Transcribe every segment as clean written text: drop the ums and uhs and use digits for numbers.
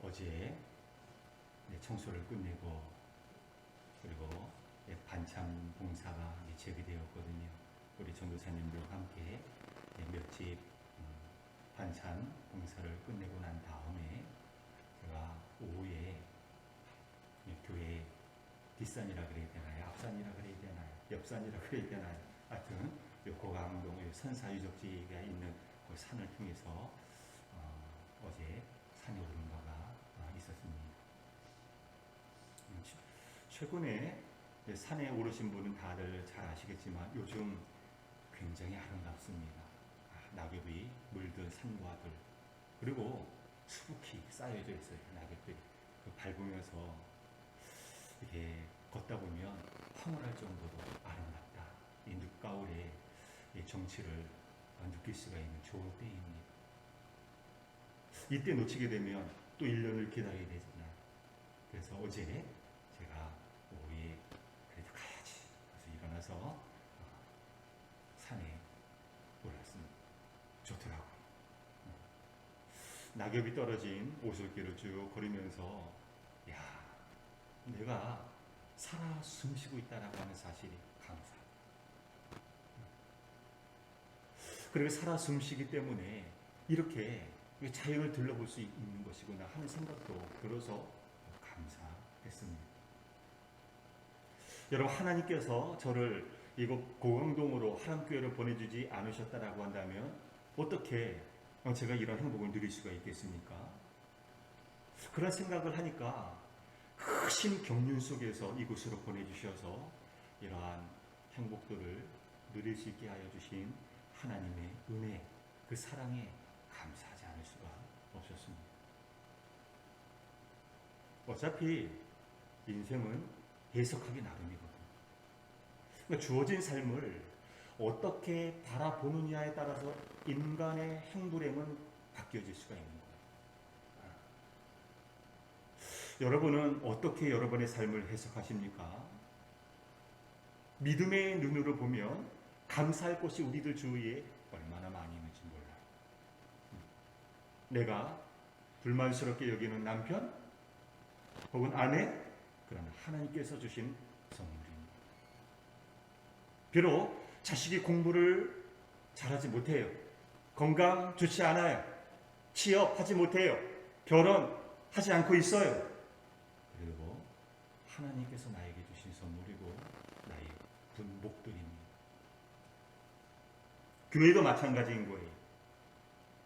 어제 청소를 끝내고 그리고 반찬 봉사가 재개되었거든요. 우리 전도사님들과 함께 몇 집 반찬 봉사를 끝내고 난 다음에 제가 오후에 교회 뒷산이라 그래야 되나요? 앞산이라 그래야 되나요? 옆산이라 그래야 되나요? 하여튼 고강동 선사유적지가 있는 그 산을 통해서 어제 산에 오른 바가 있었습니다. 최근에 산에 오르신 분은 다들 잘 아시겠지만 요즘 굉장히 아름답습니다. 낙엽이 물든 산과들 그리고 수북히 쌓여져 있어요. 낙엽들이 밟으면서 이렇게 걷다 보면 황홀할 정도로 아름답다. 이 늦가을의 정취를 느낄 수가 있는 좋은 때입니다. 이때 놓치게 되면 또 1년을 기다려야 되잖아요. 그래서 어제 제가 오후에 그래도 가야지. 그래서 일어나서 산에 올랐습니다. 좋더라고요. 낙엽이 떨어진 오솔길을 쭉 걸으면서 야, 내가 살아 숨쉬고 있다라고 하는 사실이 감사. 그리고 살아 숨쉬기 때문에 이렇게 자연을 들러볼 수 있는 것이구나 하는 생각도 들어서 감사했습니다. 여러분, 하나님께서 저를 이곳 고강동으로 하람교회를 보내주지 않으셨다라고 한다면 어떻게 제가 이런 행복을 누릴 수가 있겠습니까? 그런 생각을 하니까 크신 경륜 속에서 이곳으로 보내주셔서 이러한 행복들을 누릴 수 있게 하여 주신 하나님의 은혜, 그 사랑에 감사하지 않을 수가 없었습니다. 어차피 인생은 해석하기 나름이거든요. 그러니까 주어진 삶을 어떻게 바라보느냐에 따라서 인간의 행불행은 바뀌어질 수가 있는 거예요. 여러분은 어떻게 여러분의 삶을 해석하십니까? 믿음의 눈으로 보면 감사할 것이 우리들 주위에 얼마나 많이 있는지 몰라요. 내가 불만스럽게 여기는 남편 혹은 아내, 그러나 하나님께서 주신 선물입니다. 비록 자식이 공부를 잘하지 못해요. 건강 좋지 않아요. 취업하지 못해요. 결혼하지 않고 있어요. 그리고 하나님께서 나에게 주신 선물이고 나의 분복들입니다. 교회도 마찬가지인 거예요.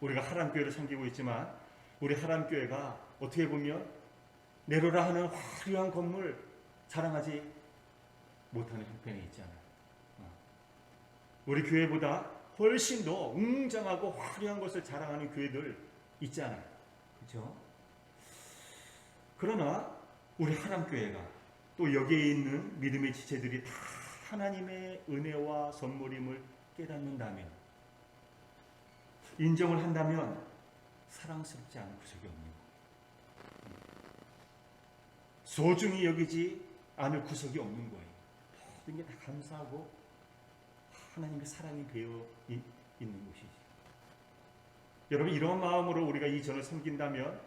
우리가 하람교회를 섬기고 있지만 우리 하람교회가 어떻게 보면 내로라 하는 화려한 건물 자랑하지 못하는 형편에 있잖아요. 우리 교회보다 훨씬 더 웅장하고 화려한 것을 자랑하는 교회들 있잖아요. 그렇죠? 그러나 우리 하람교회가 또 여기에 있는 믿음의 지체들이 다 하나님의 은혜와 선물임을 깨닫는다면, 인정을 한다면 사랑스럽지 않은 구석이 없는 거예요. 소중히 여기지 않을 구석이 없는 거예요. 모든 게 다 감사하고 하나님의 사랑이 되어 있는 곳이지. 여러분, 이런 마음으로 우리가 이 전을 섬긴다면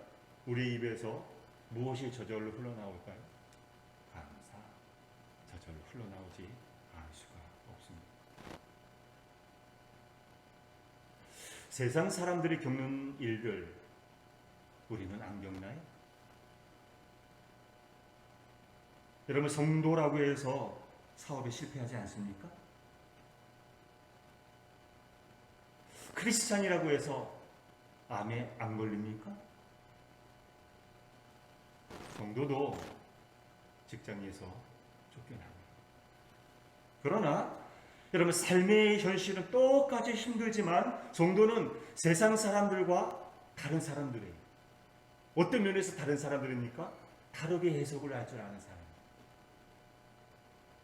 우리의 입에서 무엇이 저절로 흘러나올까요? 감사. 저절로 흘러나오지 않을 수가 없습니다. 세상 사람들이 겪는 일들 우리는 안 겪나요? 여러분, 성도라고 해서 사업에 실패하지 않습니까? 크리스찬이라고 해서 암에 안 걸립니까? 성도도 직장에서 쫓겨납니다. 그러나 여러분, 삶의 현실은 똑같이 힘들지만 성도는 세상 사람들과 다른 사람들이에요. 어떤 면에서 다른 사람들입니까? 다르게 해석을 할 줄 아는 사람.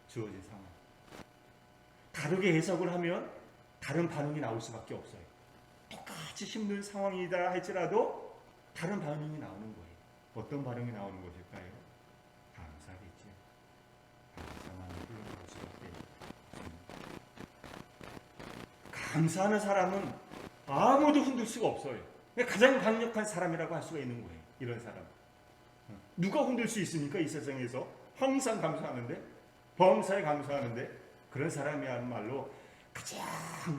주어진 상황. 다르게 해석을 하면 다른 반응이 나올 수밖에 없어요. 똑같이 힘든 상황이다 할지라도 다른 반응이 나오는 거예요. 어떤 반응이 나오는 것일까요? 감사겠죠. 감사만을 흘러나올 수밖에 없습니다. 감사하는 사람은 아무도 흔들 수가 없어요. 가장 강력한 사람이라고 할 수가 있는 거예요. 이런 사람. 누가 흔들 수 있습니까? 이 세상에서 항상 감사하는데, 범사에 감사하는데, 그런 사람이야말로 가장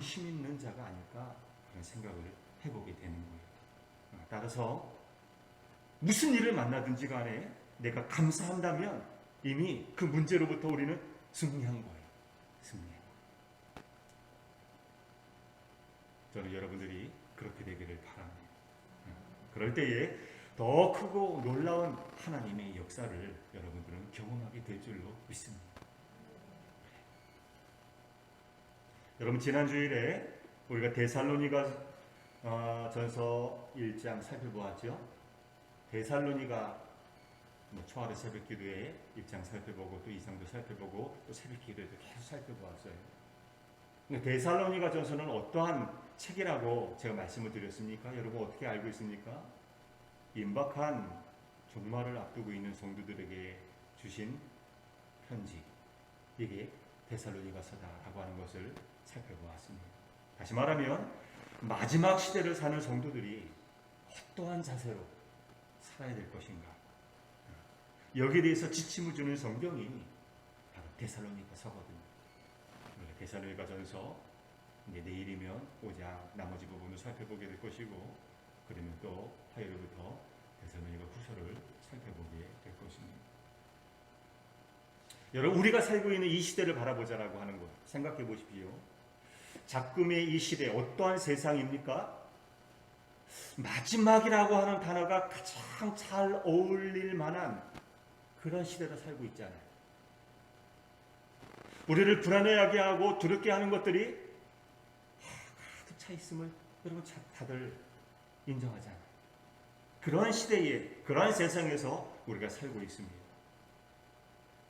힘 있는 자가 아닐까 그런 생각을 해보게 되는 거예요. 따라서 무슨 일을 만나든지 간에 내가 감사한다면 이미 그 문제로부터 우리는 승리한 거예요. 승리한 거예요. 저는 여러분들이 그렇게 되기를 바랍니다. 그럴 때에 더 크고 놀라운 하나님의 역사를 여러분들은 경험하게 될 줄로 믿습니다. 여러분, 지난 주일에 우리가 데살로니가 전서 1장 살펴보았죠. 데살로니가 초하루 새벽 기도에 1장 살펴보고 또 2장도 살펴보고 또 새벽 기도에도 계속 살펴보았어요. 데살로니가 전서는 어떠한 책이라고 제가 말씀을 드렸습니까? 여러분 어떻게 알고 있습니까? 임박한 종말을 앞두고 있는 성도들에게 주신 편지, 이게 데살로니가서다라고 하는 것을 살펴보았습니다. 다시 말하면 마지막 시대를 사는 성도들이 어떠한 자세로 살아야 될 것인가, 여기에 대해서 지침을 주는 성경이 바로 데살로니가서거든요. 데살로니가전서 내일이면 5장 나머지 부분을 살펴보게 될 것이고, 그러면 또 화요일부터 데살로니가 후서를 살펴보게 될 것입니다. 여러분, 우리가 살고 있는 이 시대를 바라보자라고 하는 것 생각해 보십시오. 작금의 이 시대 어떠한 세상입니까? 마지막이라고 하는 단어가 가장 잘 어울릴 만한 그런 시대를 살고 있잖아요. 우리를 불안해하게 하고 두렵게 하는 것들이 가득 차 있음을 여러분 다들 인정하잖아요. 그러한 시대에, 그러한 세상에서 우리가 살고 있습니다.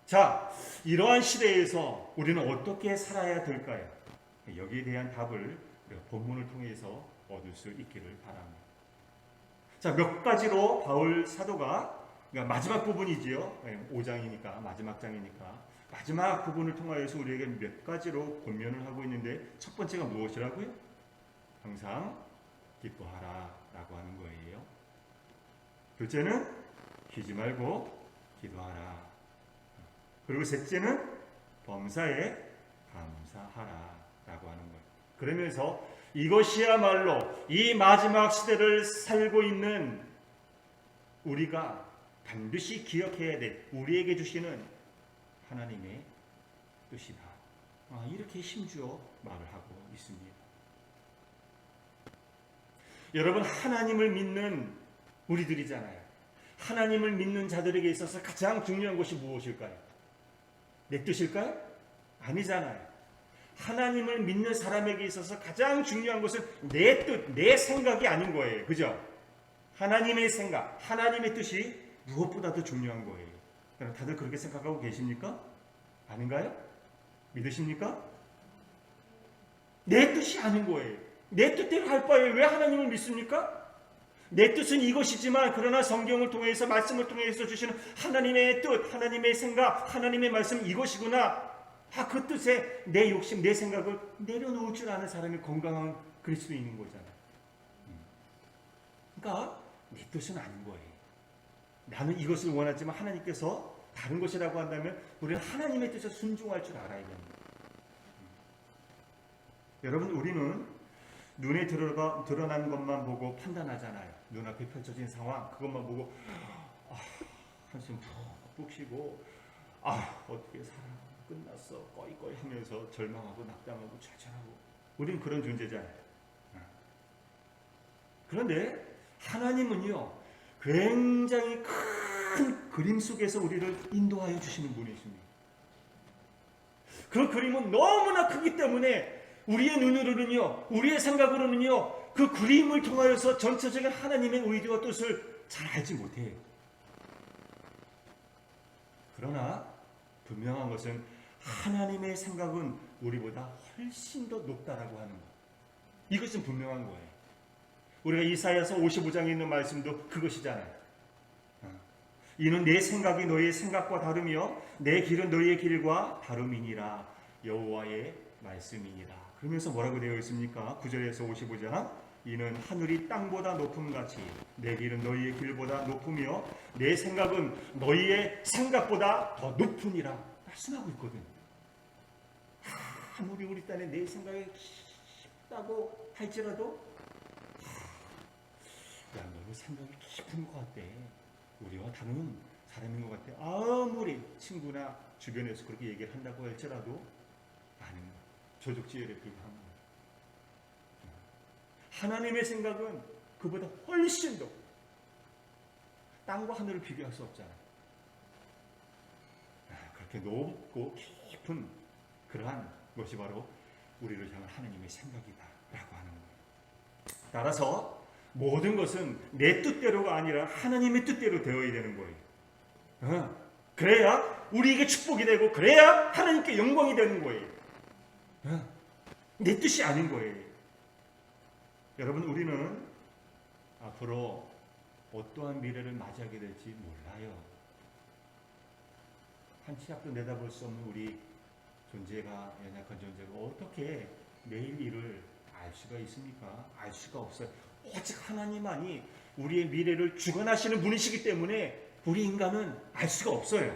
자, 이러한 시대에서 우리는 어떻게 살아야 될까요? 여기에 대한 답을 우리가 본문을 통해서 얻을 수 있기를 바랍니다. 자, 몇 가지로 바울 사도가, 그러니까 마지막 부분이지요. 5장이니까, 마지막 장이니까 마지막 부분을 통하여서 우리에게 몇 가지로 권면을 하고 있는데, 첫 번째가 무엇이라고요? 항상 기뻐하라 라고 하는 거예요. 둘째는 쉬지 말고 기도하라. 그리고 셋째는 범사에 감사하라 라고 하는 거예요. 그러면서 이것이야말로 이 마지막 시대를 살고 있는 우리가 반드시 기억해야 될, 우리에게 주시는 하나님의 뜻이다. 이렇게 힘주어 말을 하고 있습니다. 여러분, 하나님을 믿는 우리들이잖아요. 하나님을 믿는 자들에게 있어서 가장 중요한 것이 무엇일까요? 내 뜻일까요? 아니잖아요. 하나님을 믿는 사람에게 있어서 가장 중요한 것은 내 뜻, 내 생각이 아닌 거예요. 그죠? 하나님의 생각, 하나님의 뜻이 무엇보다도 중요한 거예요. 다들 그렇게 생각하고 계십니까? 아닌가요? 믿으십니까? 내 뜻이 아닌 거예요. 내 뜻대로 할 바에 왜 하나님을 믿습니까? 내 뜻은 이것이지만, 그러나 성경을 통해서, 말씀을 통해서 주시는 하나님의 뜻, 하나님의 생각, 하나님의 말씀 이것이구나. 그 뜻에 내 욕심, 내 생각을 내려놓을 줄 아는 사람이 건강한 그리스도인인 거잖아요. 그러니까 내 뜻은 아닌 거예요. 나는 이것을 원하지만 하나님께서 다른 것이라고 한다면 우리는 하나님의 뜻에 순종할 줄 알아야 됩니다. 여러분, 우리는 눈에 드러난 것만 보고 판단하잖아요. 눈앞에 펼쳐진 상황, 그것만 보고 한숨 푹 쉬고 어떻게 살아, 끝났어, 꺼이꺼이 하면서 절망하고 낙담하고 좌절하고, 우리는 그런 존재잖아요. 그런데 하나님은요, 굉장히 큰 그림 속에서 우리를 인도하여 주시는 분이십니다. 그 그림은 너무나 크기 때문에 우리의 눈으로는요, 우리의 생각으로는요, 그 그림을 통하여서 전체적인 하나님의 의도와 뜻을 잘 알지 못해요. 그러나 분명한 것은 하나님의 생각은 우리보다 훨씬 더 높다라고 하는 것, 이것은 분명한 거예요. 우리가 이사야서 55장에 있는 말씀도 그것이잖아요. 이는 내 생각이 너희의 생각과 다르며 내 길은 너희의 길과 다름이니라, 여호와의 말씀이니라. 그러면서 뭐라고 되어 있습니까? 9절에서 55장 이는 하늘이 땅보다 높음같이 내 길은 너희의 길보다 높으며 내 생각은 너희의 생각보다 더 높으니라 말씀하고 있거든. 아무리 우리 딴에 내 생각이 깊다고 할지라도 야, 너는 생각이 깊은 것 같대. 우리와 다른 사람인 것 같아. 아무리 친구나 주변에서 그렇게 얘기를 한다고 할지라도 나는 조족지혈에 불과한 거야. 하나님의 생각은 그보다 훨씬 더 땅과 하늘을 비교할 수 없잖아. 그렇게 높고 깊은 그러한 것이 바로 우리를 향한 하나님의 생각이다 라고 하는 거예요. 따라서 모든 것은 내 뜻대로가 아니라 하나님의 뜻대로 되어야 되는 거예요. 그래야 우리에게 축복이 되고 그래야 하나님께 영광이 되는 거예요. 내 뜻이 아닌 거예요. 여러분, 우리는 앞으로 어떠한 미래를 맞이하게 될지 몰라요. 한 치 앞도 내다볼 수 없는 우리 존재가, 연약한 존재가 어떻게 내일 일을 알 수가 있습니까? 알 수가 없어요. 오직 하나님만이 우리의 미래를 주관하시는 분이시기 때문에 우리 인간은 알 수가 없어요.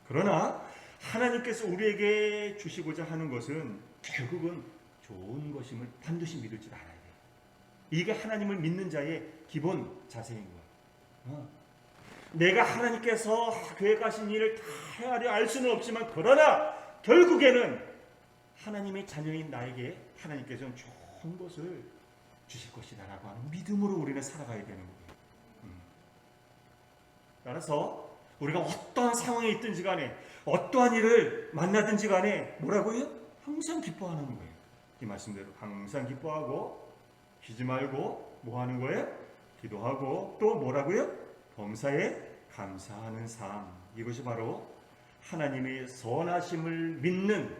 그러나 하나님께서 우리에게 주시고자 하는 것은 결국은 좋은 것임을 반드시 믿을 줄 알아야 돼요. 이게 하나님을 믿는 자의 기본 자세인 거예요. 내가 하나님께서 계획하신 일을 다 헤아려 알 수는 없지만 그러나 결국에는 하나님의 자녀인 나에게 하나님께서는 좋은 것을 주실 것이다 라고 하는 믿음으로 우리는 살아가야 되는 거예요. 따라서 우리가 어떠한 상황에 있든지 간에 어떠한 일을 만나든지 간에 뭐라고요? 항상 기뻐하는 거예요. 이 말씀대로 항상 기뻐하고 쉬지 말고 뭐 하는 거예요? 기도하고 또 뭐라고요? 범사에 감사하는 삶. 이것이 바로 하나님의 선하심을 믿는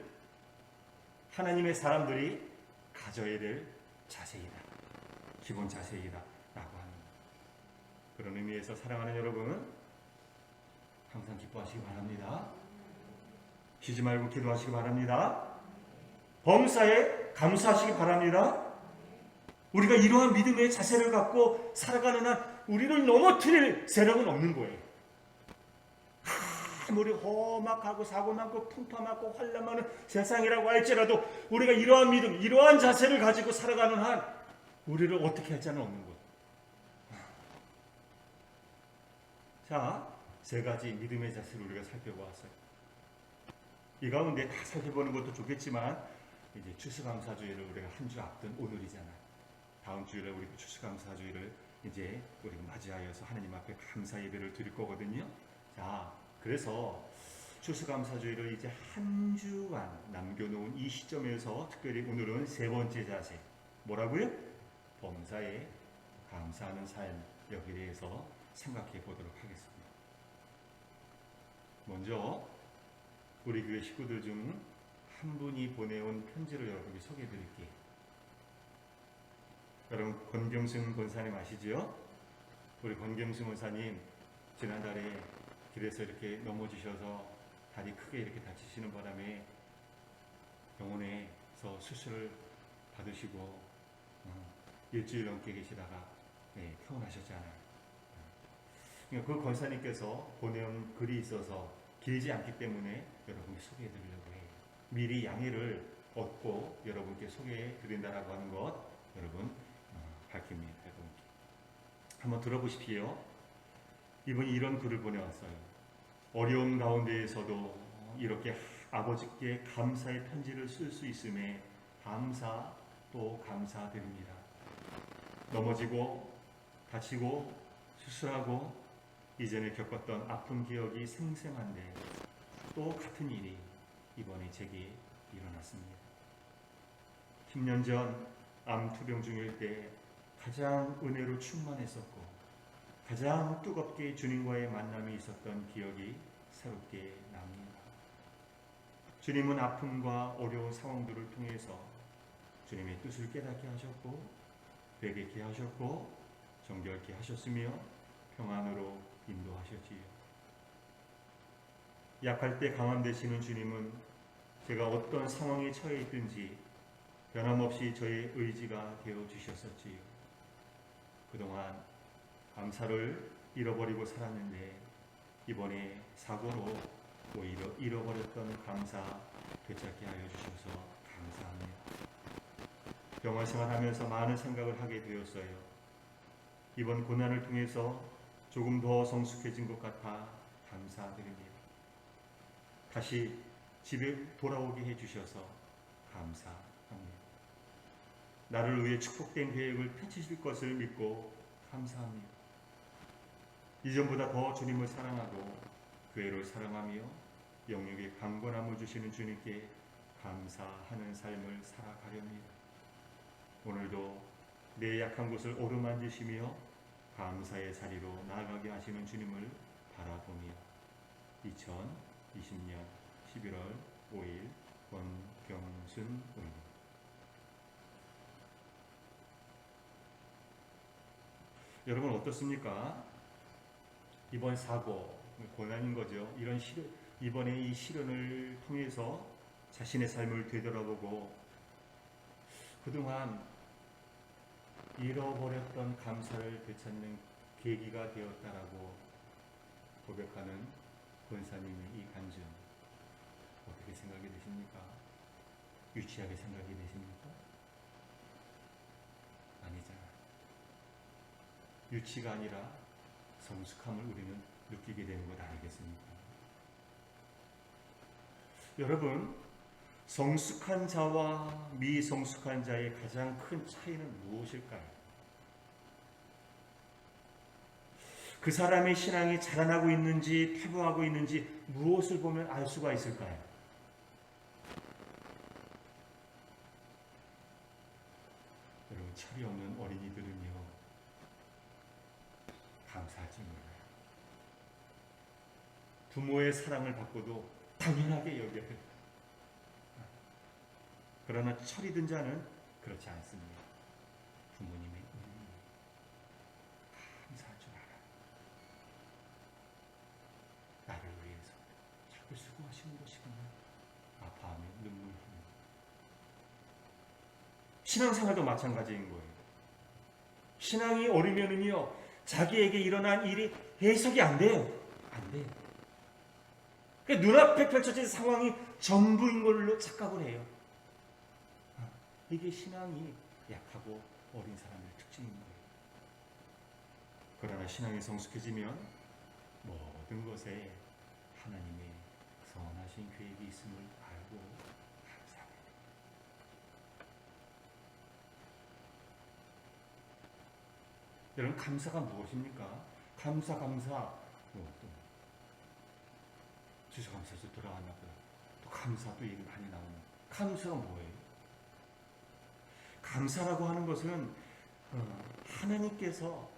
하나님의 사람들이 가져야 될 자세이다. 기본 자세이다 라고 하는 그런 의미에서 사랑하는 여러분, 항상 기뻐하시기 바랍니다. 쉬지 말고 기도하시기 바랍니다. 범사에 감사하시기 바랍니다. 우리가 이러한 믿음의 자세를 갖고 살아가는 한 우리를 넘어뜨릴 세력은 없는 거예요. 아무리 험악하고 사고 많고 풍파 많고 환난 많은 세상이라고 할지라도 우리가 이러한 믿음, 이러한 자세를 가지고 살아가는 한 우리를 어떻게 할 자는 없는 거예요. 자, 세 가지 믿음의 자세를 우리가 살펴보았어요. 이 가운데 다 살펴보는 것도 좋겠지만 이제 추수감사주의를 우리가 한 주 앞둔 오늘이잖아요. 다음 주일에 우리 추수감사주의를 이제 우리가 맞이하여서 하나님 앞에 감사 예배를 드릴 거거든요. 자, 그래서 추수감사주의를 이제 한 주간 남겨놓은 이 시점에서 특별히 오늘은 세 번째 자세, 뭐라고요? 범사에 감사하는 삶, 여기에 대해서 생각해 보도록 하겠습니다. 먼저 우리 교회 식구들 중 한 분이 보내온 편지를 여러분께 소개해 드릴게요. 여러분, 권경승 권사님 아시지요? 우리 권경승 권사님 지난달에 길에서 이렇게 넘어지셔서 다리 크게 이렇게 다치시는 바람에 병원에서 수술을 받으시고 일주일 넘게 계시다가 퇴원하셨잖아요. 그 권사님께서 보내온 글이 있어서 길지 않기 때문에 여러분께 소개해 드리려고 해요. 미리 양해를 얻고 여러분께 소개해 드린다라고 하는 것 여러분 밝힙니다. 여러분께 한번 들어보십시오. 이분이 이런 글을 보내왔어요. 어려운 가운데에서도 이렇게 아버지께 감사의 편지를 쓸 수 있음에 감사 또 감사드립니다. 넘어지고 다치고 수술하고 이전에 겪었던 아픈 기억이 생생한데 또 같은 일이 이번에 제게 일어났습니다. 10년 전 암 투병 중일 때 가장 은혜로 충만했었고 가장 뜨겁게 주님과의 만남이 있었던 기억이 새롭게 납니다. 주님은 아픔과 어려운 상황들을 통해서 주님의 뜻을 깨닫게 하셨고 되게 하셨고 정결케 하셨으며 평안으로 인도하셨지요. 약할 때 강함 되시는 주님은 제가 어떤 상황에 처해 있든지 변함없이 저의 의지가 되어 주셨었지요. 그동안 감사를 잃어버리고 살았는데 이번에 사고로 오히려 잃어버렸던 감사 되찾게 하여 주셔서 감사합니다. 병원 생활하면서 많은 생각을 하게 되었어요. 이번 고난을 통해서 조금 더 성숙해진 것 같아 감사드립니다. 다시 집에 돌아오게 해주셔서 감사합니다. 나를 위해 축복된 계획을 펼치실 것을 믿고 감사합니다. 이전보다 더 주님을 사랑하고 교회를 사랑하며 영역에 강건함을 주시는 주님께 감사하는 삶을 살아가렵니다. 오늘도 내 약한 곳을 오르만지시며 감사의 자리로 나아가게 하시는 주님을 바라보며 2020년 11월 5일 권경순 의원. 여러분 어떻습니까? 이번 사고, 고난인 거죠. 이번에 이 시련을 통해서 자신의 삶을 되돌아보고 그동안 잃어버렸던 감사를 되찾는 계기가 되었다라고 고백하는 권사님의 이 간증 어떻게 생각이 되십니까? 유치하게 생각이 되십니까? 아니잖아요. 유치가 아니라 성숙함을 우리는 느끼게 되는 것 아니겠습니까? 여러분, 성숙한 자와 미성숙한 자의 가장 큰 차이는 무엇일까요? 그 사람의 신앙이 자라나고 있는지 퇴보하고 있는지 무엇을 보면 알 수가 있을까요? 여러분, 철이 없는 어린이들은요 감사하지 몰라요. 부모의 사랑을 받고도 당연하게 여겨요. 그러나 철이 든 자는 그렇지 않습니다. 부모님의 은혜 감사할 줄 알아요. 나를 위해서 자꾸 수고하시는 것이구나. 아파하며 눈물 흘리며. 신앙생활도 마찬가지인 거예요. 신앙이 어리면은요 자기에게 일어난 일이 해석이 안 돼요. 안 돼요. 눈앞에 펼쳐진 상황이 전부인 걸로 착각을 해요. 이게 신앙이 약하고 어린 사람의 특징인 거예요. 그러나 신앙이 성숙해지면 모든 것에 하나님의 선하신 계획이 있음을 알고 감사합니다. 여러분 감사가 무엇입니까? 감사 주셔감사해서 돌아왔나 보다. 또 감사도 얘기 많이 나오는 감사가 뭐예요? 감사라고 하는 것은 하나님께서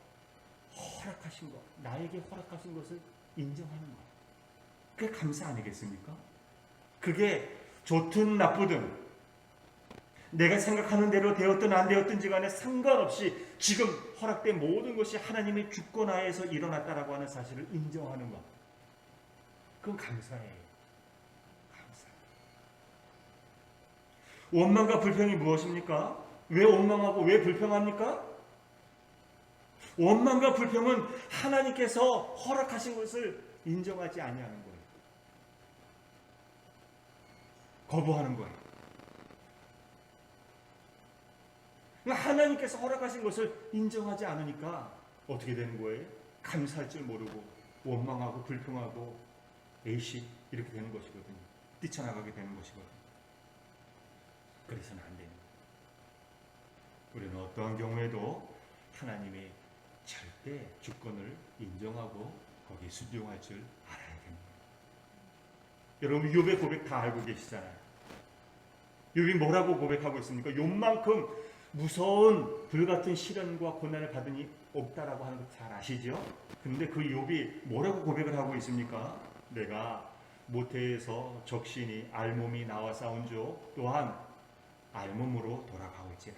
허락하신 것, 나에게 허락하신 것을 인정하는 것. 그게 감사 아니겠습니까? 그게 좋든 나쁘든 내가 생각하는 대로 되었든 안 되었든지 간에 상관없이 지금 허락된 모든 것이 하나님의 주권 하에서 일어났다라고 하는 사실을 인정하는 것. 그건 감사예요. 감사. 원망과 불평이 무엇입니까? 왜 원망하고 왜 불평합니까? 원망과 불평은 하나님께서 허락하신 것을 인정하지 아니하는 거예요. 거부하는 거예요. 하나님께서 허락하신 것을 인정하지 않으니까 어떻게 되는 거예요? 감사할 줄 모르고 원망하고 불평하고 에이씨 이렇게 되는 것이거든요. 뛰쳐나가게 되는 것이거든요. 그래서는 안 돼요. 우리는 어떠한 경우에도 하나님의 절대 주권을 인정하고 거기에 순종할 줄 알아야 됩니다. 여러분 욥의 고백 다 알고 계시잖아요. 욥이 뭐라고 고백하고 있습니까? 욥만큼 무서운 불같은 시련과 고난을 받으니 없다라고 하는 거 잘 아시죠? 근데 그 욥이 뭐라고 고백을 하고 있습니까? 내가 모태에서 적신이 알몸이 나와 싸운즉 또한 알몸으로 돌아가올지라.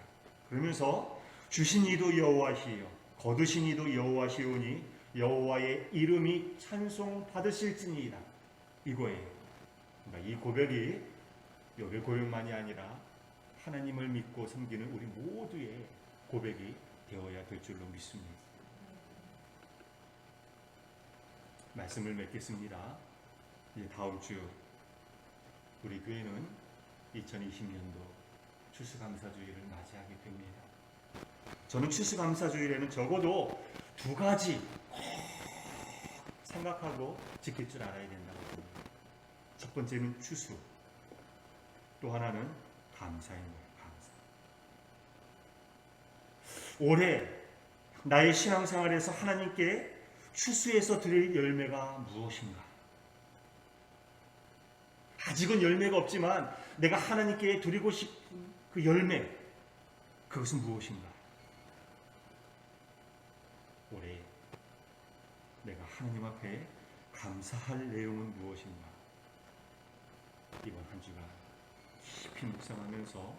그러면서 주신 이도 여호와시요 거두신 이도 여호와시오니 여호와의 이름이 찬송받으실지니이다. 이거예요. 그러니까 이 고백이 욥의 고백만이 아니라 하나님을 믿고 섬기는 우리 모두의 고백이 되어야 될 줄로 믿습니다. 말씀을 맺겠습니다. 이제 다음 주 우리 교회는 2020년도 추수감사주일을 맞이하게 됩니다. 저는 추수감사주일에는 적어도 두 가지 꼭 생각하고 지킬 줄 알아야 된다고 봅니다. 첫 번째는 추수, 또 하나는 감사인 거예요. 감사. 올해 나의 신앙생활에서 하나님께 추수해서 드릴 열매가 무엇인가? 아직은 열매가 없지만 내가 하나님께 드리고 싶은 그 열매, 그것은 무엇인가? 올해 내가 하나님 앞에 감사할 내용은 무엇인가? 이번 한 주간 깊이 묵상하면서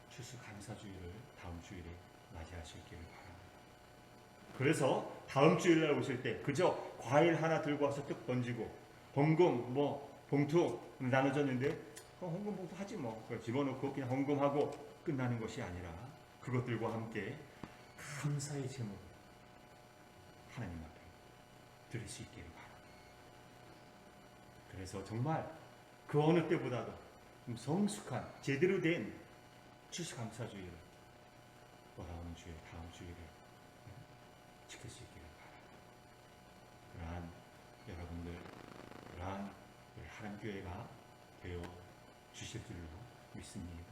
추수감사주일을 다음 주일에 맞이하시기를 바랍니다. 그래서 다음 주일날 오실 때 그저 과일 하나 들고 와서 뚝 던지고 헌금 봉투 나눠줬는데 헌금 봉투 하지 뭐 집어넣고 그냥 헌금하고 끝나는 것이 아니라 그것들과 함께 감사의 제목 하나님 앞에 드릴 수 있기를 바랍니다. 그래서 정말 그 어느 때보다도 성숙한 제대로 된 추수감사주의를 돌아오는 주일 다음 주일에 지킬 수 있기를 바랍니다. 그러한 여러분들 그러한 우리 하나님교회가 되어 주실 줄로 믿습니다.